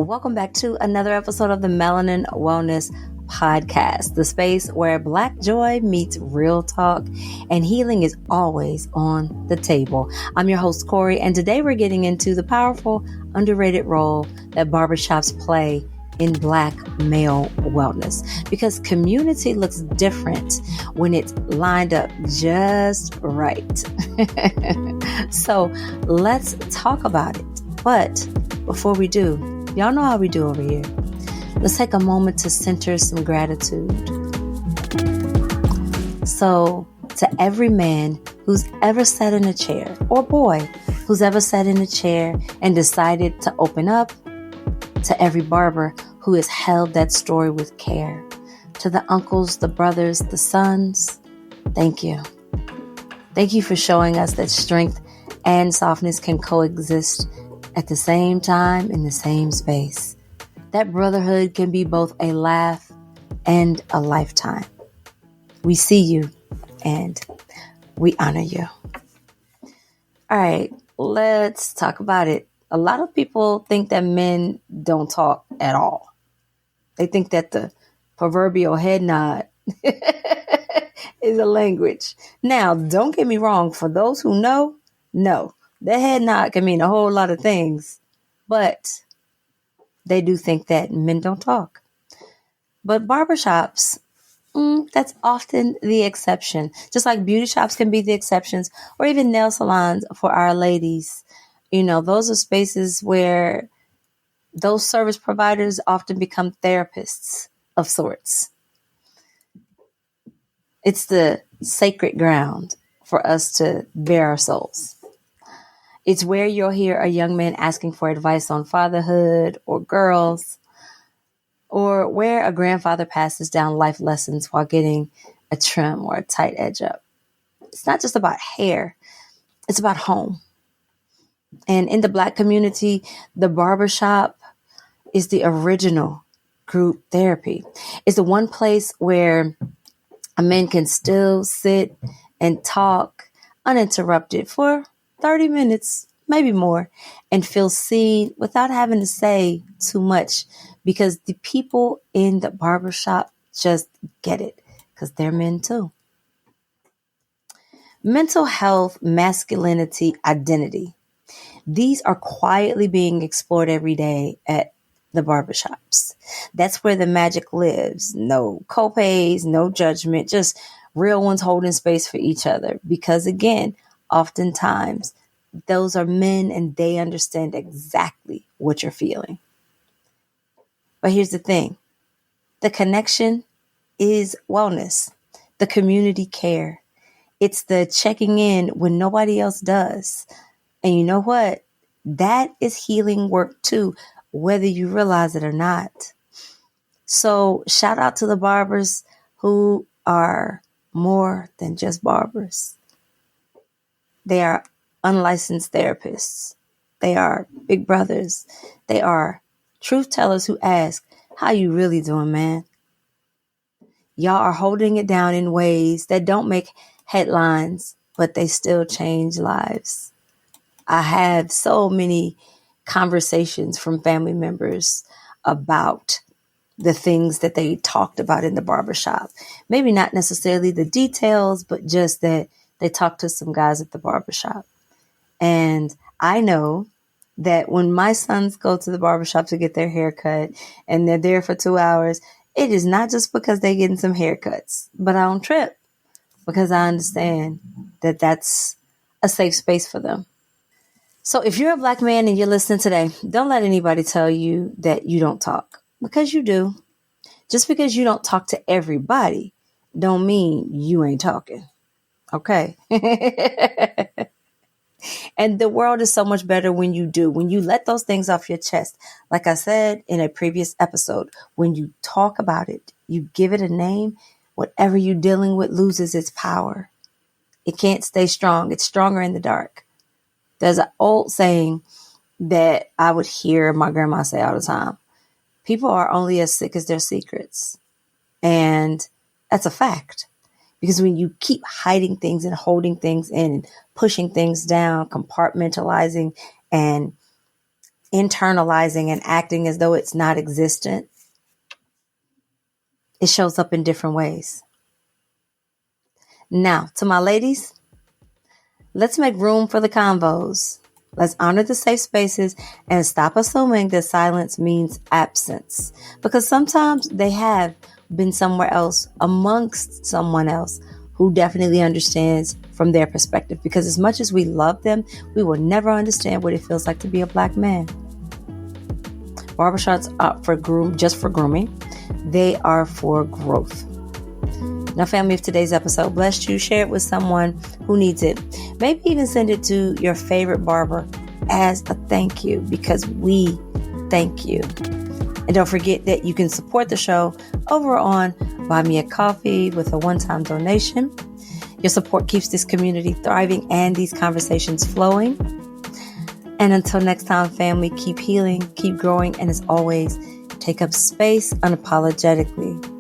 Welcome back to another episode of the Melanin Wellness Podcast, the space where Black joy meets real talk and healing is always on the table. I'm your host, Corey, and today we're getting into the powerful, underrated role that barbershops play in Black male wellness, because community looks different when it's lined up just right. So let's talk about it. But before we do, y'all know how we do over here. Let's take a moment to center some gratitude. So, to every man who's ever sat in a chair, or boy who's ever sat in a chair and decided to open up, to every barber who has held that story with care, to the uncles, the brothers, the sons, thank you. Thank you for showing us that strength and softness can coexist at the same time in the same space. That brotherhood can be both a laugh and a lifetime. We see you and we honor you. All right, let's talk about it. A lot of people think that men don't talk at all. They think that the proverbial head nod is a language. Now, don't get me wrong. For those who know, the head nod can mean a whole lot of things, but they do think that men don't talk. But barbershops, that's often the exception. Just like beauty shops can be the exceptions, or even nail salons for our ladies. You know, those are spaces where those service providers often become therapists of sorts. It's the sacred ground for us to bare our souls. It's where you'll hear a young man asking for advice on fatherhood or girls, or where a grandfather passes down life lessons while getting a trim or a tight edge up. It's not just about hair. It's about home. And in the Black community, the barbershop is the original group therapy. It's the one place where a man can still sit and talk uninterrupted for 30 minutes, maybe more, and feel seen without having to say too much, because the people in the barbershop just get it, because they're men too. Mental health, masculinity, identity. These are quietly being explored every day at the barbershops. That's where the magic lives. No copays, no judgment, just real ones holding space for each other. Because again, oftentimes those are men and they understand exactly what you're feeling. But here's the thing. The connection is wellness. The community care. It's the checking in when nobody else does. And you know what? That is healing work too, whether you realize it or not. So shout out to the barbers who are more than just barbers. They are unlicensed therapists. They are big brothers. They are truth tellers who ask, how you really doing, man? Y'all are holding it down in ways that don't make headlines, but they still change lives. I have so many conversations from family members about the things that they talked about in the barbershop. Maybe not necessarily the details, but just that they talked to some guys at the barbershop. And I know that when my sons go to the barbershop to get their hair cut and they're there for 2 hours, it is not just because they're getting some haircuts, but I don't trip, because I understand that that's a safe space for them. So if you're a Black man and you're listening today, don't let anybody tell you that you don't talk, because you do. Just because you don't talk to everybody don't mean you ain't talking. Okay. And the world is so much better when you do, when you let those things off your chest. Like I said in a previous episode, when you talk about it, you give it a name, whatever you're dealing with loses its power. It can't stay strong. It's stronger in the dark. There's an old saying that I would hear my grandma say all the time. People are only as sick as their secrets. And that's a fact. Because when you keep hiding things and holding things in and pushing things down, compartmentalizing and internalizing and acting as though it's not existent, it shows up in different ways. Now, to my ladies, let's make room for the convos. Let's honor the safe spaces and stop assuming that silence means absence. Because sometimes they have been somewhere else amongst someone else who definitely understands from their perspective. Because as much as we love them, we will never understand what it feels like to be a Black man. Barbershops are just for grooming. They are for growth. Now, family, if today's episode blessed you, share it with someone who needs it. Maybe even send it to your favorite barber as a thank you, because we thank you. And don't forget that you can support the show over on Buy Me a Coffee with a one-time donation. Your support keeps this community thriving and these conversations flowing. And until next time, family, keep healing, keep growing, and as always, take up space unapologetically.